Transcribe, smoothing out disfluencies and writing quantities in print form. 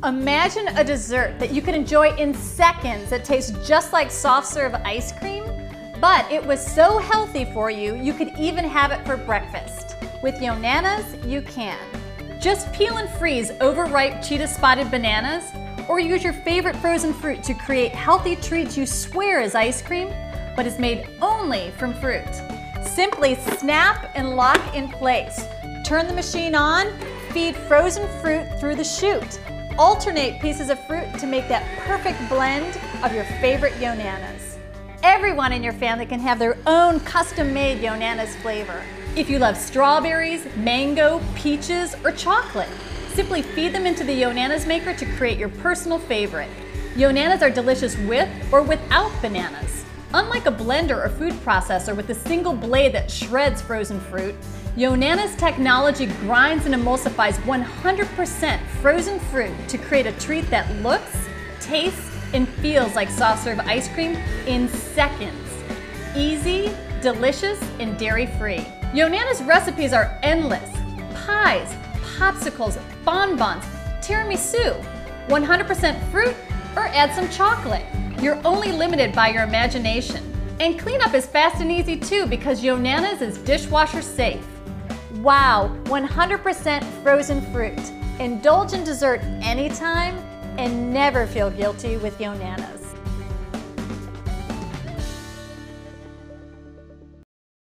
Imagine a dessert that you can enjoy in seconds that tastes just like soft serve ice cream, but it was so healthy for you, you could even have it for breakfast. With Yonanas, you can. Just peel and freeze overripe cheetah spotted bananas, or use your favorite frozen fruit to create healthy treats you swear is ice cream, but is made only from fruit. Simply snap and lock in place. Turn the machine on, feed frozen fruit through the chute. Alternate pieces of fruit to make that perfect blend of your favorite Yonanas. Everyone in your family can have their own custom-made Yonanas flavor. If you love strawberries, mango, peaches, or chocolate, simply feed them into the Yonanas maker to create your personal favorite. Yonanas are delicious with or without bananas. Unlike a blender or food processor with a single blade that shreds frozen fruit, Yonanas technology grinds and emulsifies 100% frozen fruit to create a treat that looks, tastes, and feels like soft serve ice cream in seconds. Easy, delicious, and dairy-free. Yonanas recipes are endless. Pies, popsicles, bonbons, tiramisu, 100% fruit, or add some chocolate. You're only limited by your imagination. And cleanup is fast and easy too because Yonanas is dishwasher safe. Wow, 100% frozen fruit. Indulge in dessert anytime and never feel guilty with Yonanas.